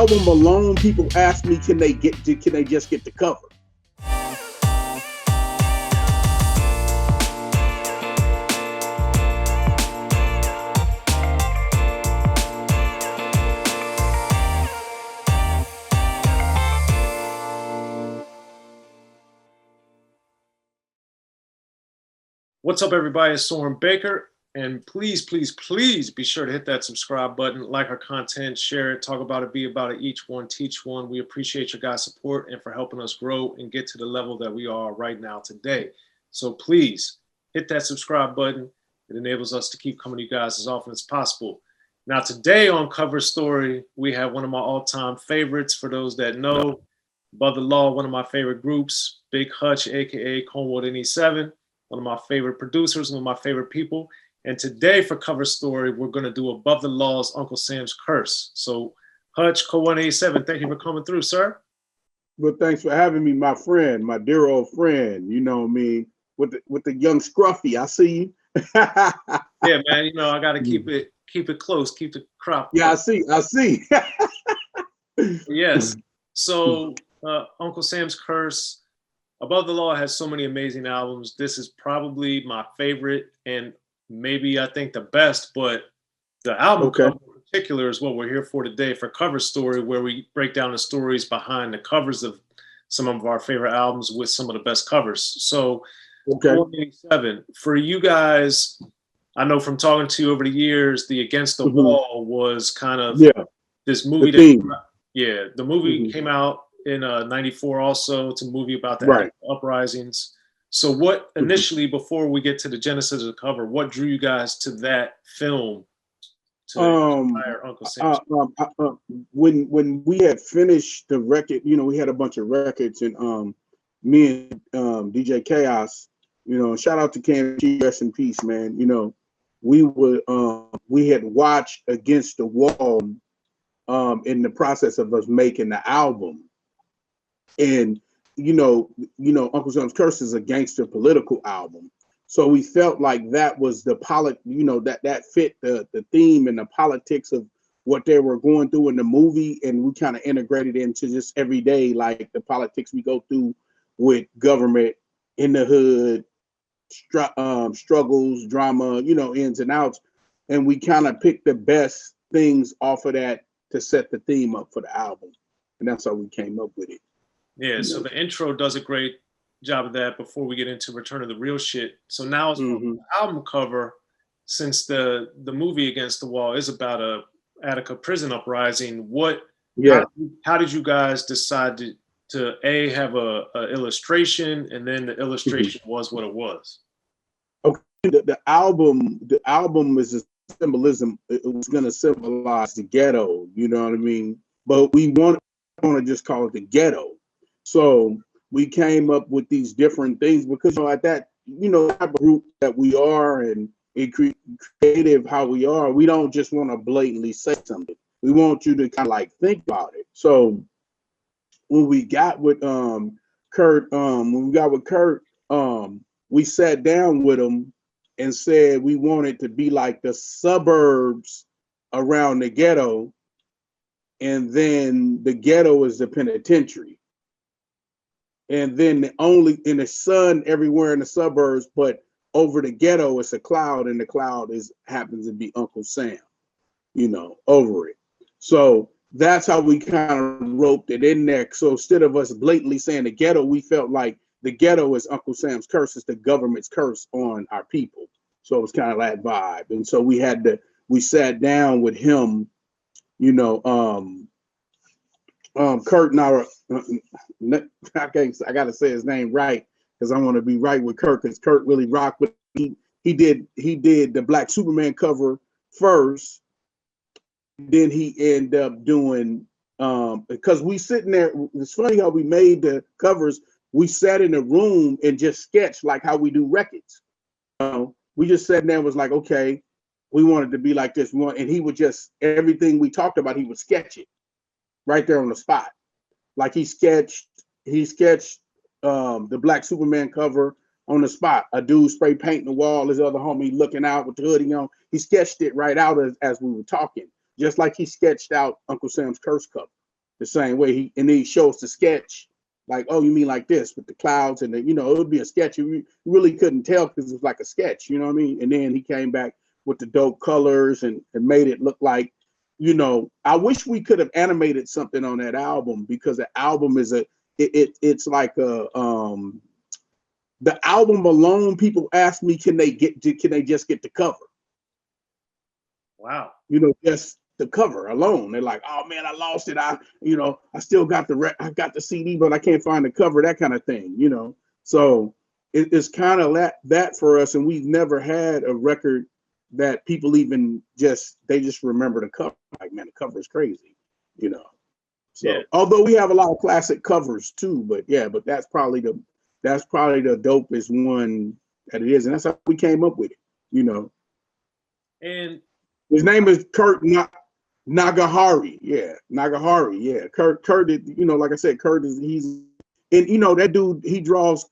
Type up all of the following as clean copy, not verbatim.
album alone, people ask me, can they just get the cover? What's up, everybody? It's Soren Baker, and please, please, please be sure to hit that subscribe button, like our content, share it, talk about it, be about it, each one, teach one. We appreciate your guys' support and for helping us grow and get to the level that we are right now today. So please hit that subscribe button. It enables us to keep coming to you guys as often as possible. Now, today on Cover Story, we have one of my all-time favorites. For those that know, Above the Law, one of my favorite groups, Big Hutch, aka Conewood NE7. One of my favorite producers, one of my favorite people. And today for Cover Story, we're going to do Above the Law's Uncle Sam's Curse. So Hutch, Co-187, thank you for coming through, sir. Well, thanks for having me, my friend, my dear old friend. You know me, with the young scruffy. I see you. Yeah, man, you know, I got to keep it close, keep the crop. Yeah, I see. Yes. So Uncle Sam's Curse, Above the Law has so many amazing albums. This is probably my favorite and maybe I think the best, but the album cover in particular is what we're here for today for Cover Story, where we break down the stories behind the covers of some of our favorite albums with some of the best covers. So 487, for you guys, I know from talking to you over the years, the Against the Wall was kind of this movie the movie came out in 94 also. It's a movie about the uprisings. So what initially, before we get to the genesis of the cover, what drew you guys to that film to inspire Uncle Sam's? When we had finished the record, you know, we had a bunch of records, and me and DJ Chaos, you know, shout out to Cam, rest in peace, man. You know, we had watched Against the Wall in the process of us making the album. And you know, Uncle Sam's Curse is a gangster political album, so we felt like that was the that fit the theme and the politics of what they were going through in the movie, and we kind of integrated into just everyday, like the politics we go through with government in the hood, struggles, drama, you know, ins and outs, and we kind of picked the best things off of that to set the theme up for the album, and that's how we came up with it. Yeah, so the intro does a great job of that before we get into Return of the Real Shit. So now it's the album cover, since the movie Against the Wall is about a Attica prison uprising. How did you guys decide to have a illustration, and then the illustration was what it was? Okay, the album is a symbolism. It was going to symbolize the ghetto, you know what I mean? But we want to just call it the ghetto. So we came up with these different things because, you know, at that, you know, type of group that we are, and creative how we are, we don't just want to blatantly say something. We want you to kind of like think about it. So when we got with Kurt, we sat down with him and said we wanted to be like the suburbs around the ghetto, and then the ghetto is the penitentiary. And then in the sun everywhere in the suburbs, but over the ghetto it's a cloud, and the cloud happens to be Uncle Sam, you know, over it. So that's how we kind of roped it in there. So instead of us blatantly saying the ghetto, we felt like the ghetto is Uncle Sam's curse, it's the government's curse on our people. So it was kind of that vibe. And so we sat down with him, you know, Kurt and I gotta say his name right because I want to be right with Kurt, because Kurt really rocked with he did the Black Superman cover first, then he ended up doing because we sitting there. It's funny how we made the covers. We sat in a room and just sketched like how we do records. We just sat there and was like, okay, we wanted to be like this. And he would just, everything we talked about, he would sketch it right there on the spot. Like he sketched the Black Superman cover on the spot. A dude spray painting the wall, his other homie looking out with the hoodie on. He sketched it right out as we were talking, just like he sketched out Uncle Sam's Curse cover. the same way. And then he shows the sketch, like, oh, you mean like this with the clouds and it would be a sketch. You really couldn't tell because it was like a sketch, you know what I mean? And then he came back with the dope colors and made it look like, I wish we could have animated something on that album, because the album is it's like a the album alone. People ask me, can they just get the cover? Wow. Just the cover alone. They're like, oh man, I lost it. I still got I got the CD, but I can't find the cover, that kind of thing, So it's kind of that for us. And we've never had a record that people even just remember the cover. Like, man, the cover is crazy, So yeah. Although we have a lot of classic covers too, but that's probably the dopest one that it is. And that's how we came up with it, And his name is Kurt Nagahari. Yeah, Nagahari. Yeah, Kurt. Like I said, Kurt he's that dude. He draws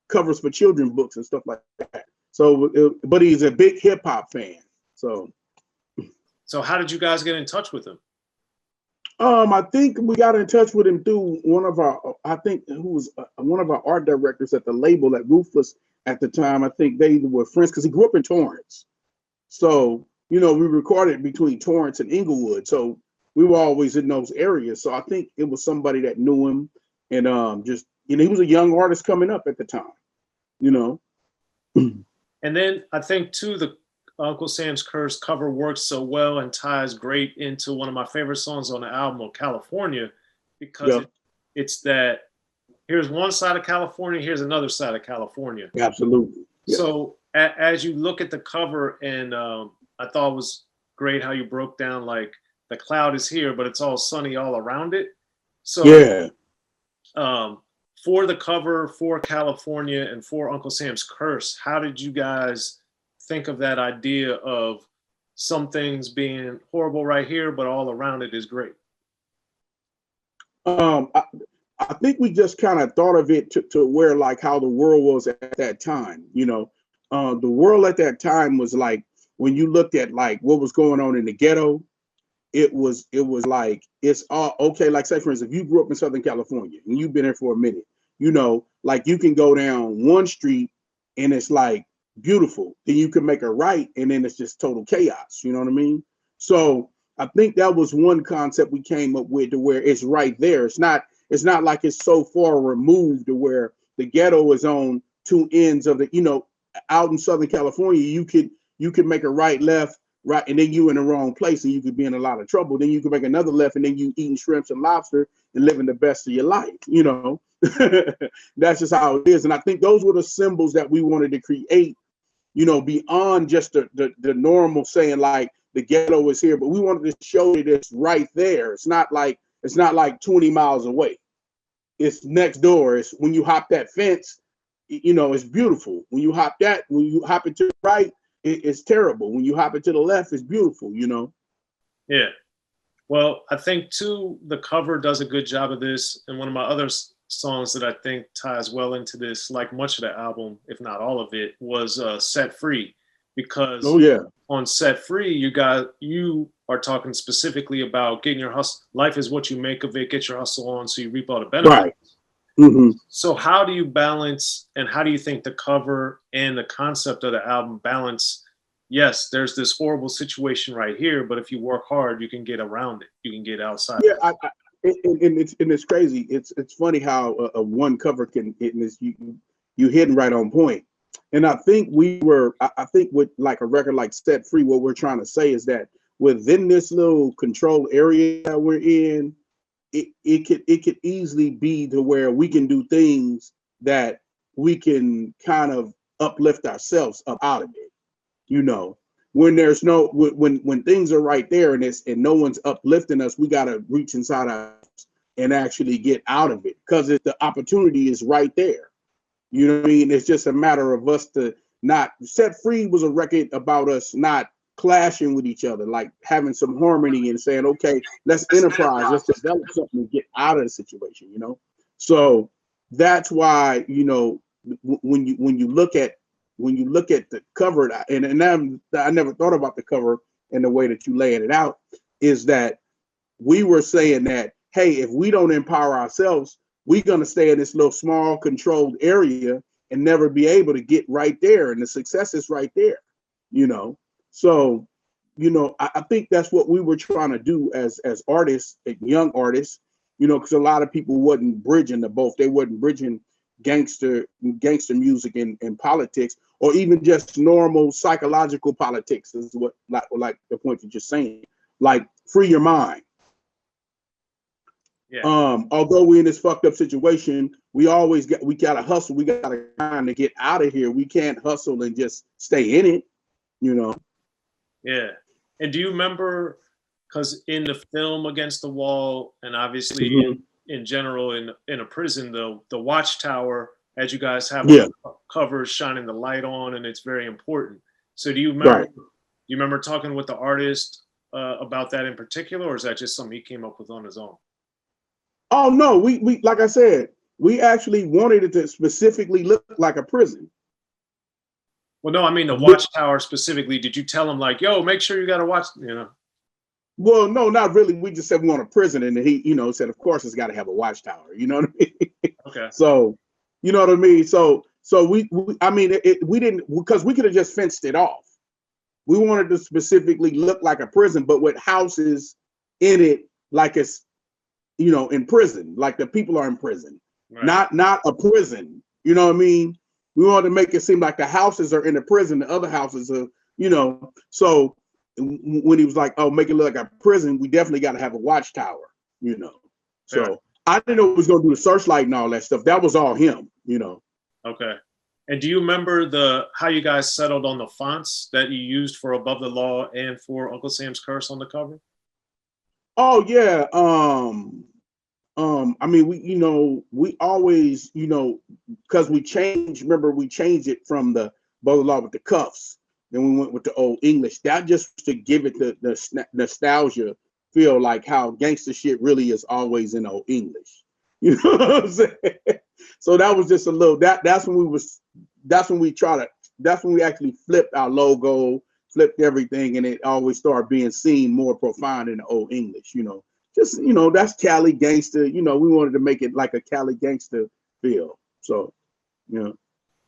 covers for children's books and stuff like that. So, but he's a big hip hop fan. So how did you guys get in touch with him? I think we got in touch with him through one of our art directors at the label at Ruthless at the time. I think they were friends because he grew up in Torrance. So, we recorded between Torrance and Inglewood. So we were always in those areas. So I think it was somebody that knew him, and he was a young artist coming up at the time, And then I think too, the Uncle Sam's Curse cover works so well and ties great into one of my favorite songs on the album, California, because it's that here's one side of California, here's another side of California. Absolutely. Yeah. So as you look at the cover, and I thought it was great how you broke down, like, the cloud is here, but it's all sunny all around it. So yeah. For the cover, for California, and for Uncle Sam's Curse, how did you guys think of that idea of some things being horrible right here, but all around it is great? I think we just kind of thought of it to where, like, how the world was at that time. The world at that time was like, when you looked at like what was going on in the ghetto, it was like, it's all okay. Like, say for instance, if you grew up in Southern California and you've been there for a minute, like, you can go down one street and it's like beautiful. Then you can make a right and then it's just total chaos. You know what I mean? So I think that was one concept we came up with, to where it's right there. It's not like it's so far removed to where the ghetto is on two ends of the, out in Southern California, you could make a right, left, right, and then you in the wrong place and you could be in a lot of trouble. Then you could make another left and then you eating shrimps and lobster and living the best of your life, That's just how it is. And I think those were the symbols that we wanted to create, beyond just the normal saying like the ghetto is here, but we wanted to show that it's right there. It's not like 20 miles away. It's next door. It's when you hop that fence, it's beautiful. When you hop it to the right, it's terrible. When you hop it to the left, it's beautiful, Yeah. Well, I think too, the cover does a good job of this. And one of my other songs that I think ties well into this, like much of the album, if not all of it, was Set Free. Because on Set Free, you are talking specifically about getting your hustle. Life is what you make of it. Get your hustle on so you reap all the benefits. Right. Mm-hmm. So how do you balance, and how do you think the cover and the concept of the album balance? Yes, there's this horrible situation right here, but if you work hard, you can get around it. You can get outside. Yeah, and it's crazy. It's funny how a one cover can you hitting right on point. And I think I think with like a record like Set Free, what we're trying to say is that within this little controlled area that we're in, it could easily be to where we can do things that we can kind of uplift ourselves up out of it. When there's when things are right there and no one's uplifting us, we got to reach inside us and actually get out of it, because the opportunity is right there. You know what I mean? It's just a matter of us to not. Set Free was a record about us not clashing with each other, like having some harmony and saying, okay, let's enterprise, let's develop something and get out of the situation, So that's why, when you look at the cover, and I never thought about the cover in the way that you laying it out, is that we were saying that, hey, if we don't empower ourselves, we're going to stay in this little small controlled area and never be able to get right there. And the success is right there, you know? So, you know, I think that's what we were trying to do as artists, young artists, you know, because a lot of people wasn't bridging the both. They wasn't bridging gangster music and politics, or even just normal psychological politics is what, like the point you're just saying, like free your mind. Yeah. Although we're in this fucked up situation, we gotta hustle. We gotta kind of get out of here. We can't hustle and just stay in it, you know. Yeah. And do you remember, because in the film Against the Wall, and obviously in general in a prison, the Watchtower, as you guys have covers shining the light on, and it's very important. So do you remember? Do you remember talking with the artist about that in particular, or is that just something he came up with on his own? Oh no, we like I said, we actually wanted it to specifically look like a prison. Well, no, I mean the Watchtower specifically. Did you tell him like, yo, make sure you got to watch, you know? Well, no, not really. We just said we want a prison, and he, you know, said, of course, it's got to have a watchtower. You know what I mean? Okay. So, you know what I mean? So we I mean, we didn't, because we could have just fenced it off. We wanted to specifically look like a prison, but with houses in it, like it's, you know, in prison, like the people are in prison, not a prison. You know what I mean? We wanted to make it seem like the houses are in the prison, the other houses are, you know. So when he was like, oh, make it look like a prison, we definitely got to have a watchtower, you know. So I didn't know it was going to do the searchlight and all that stuff. That was all him, you know. Okay. And do you remember how you guys settled on the fonts that you used for Above the Law and for Uncle Sam's Curse on the cover? Oh yeah. I mean, we always, you know, because we changed it from the Above the Law with the cuffs. Then we went with the Old English. That just to give it the nostalgia feel, like how gangster shit really is always in Old English. You know what I'm saying? So that was just a little, that's when we actually flipped our logo, flipped everything, and it always started being seen more profound in the Old English, you know. Just, you know, that's Cali gangster. You know, we wanted to make it like a Cali gangster feel. So, you know.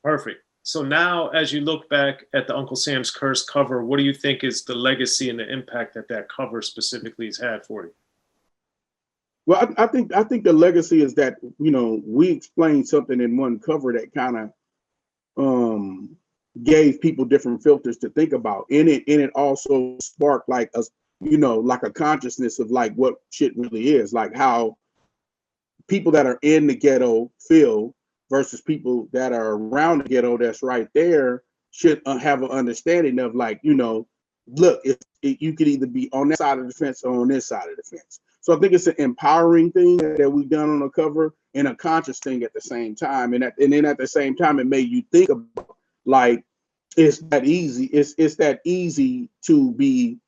Perfect. So now, as you look back at the Uncle Sam's Curse cover, what do you think is the legacy and the impact that cover specifically has had for you? Well, I think the legacy is that, you know, we explained something in one cover that kind of gave people different filters to think about. In it also sparked like a, you know, like a consciousness of like what shit really is, like how people that are in the ghetto feel versus people that are around the ghetto that's right there should have an understanding of, like, you know, look, you could either be on that side of the fence or on this side of the fence. So I think it's an empowering thing that we've done on the cover, and a conscious thing at the same time. And then at the same time, it made you think about, like, it's that easy. It's that easy to be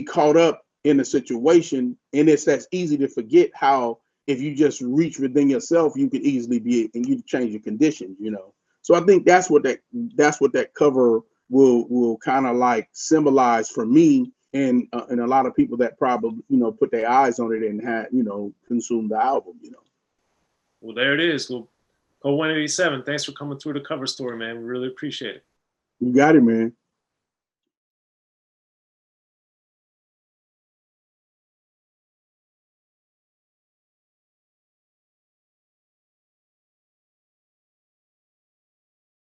caught up in a situation, and it's that easy to forget how, if you just reach within yourself, you could easily be, and you change your conditions, you know. So I think that's what that cover will kind of like symbolize for me, and a lot of people that probably, you know, put their eyes on it and had, you know, consumed the album, you know. Well, there it is. Well, Code 187, thanks for coming through the cover story, man. We really appreciate it. You got it, man.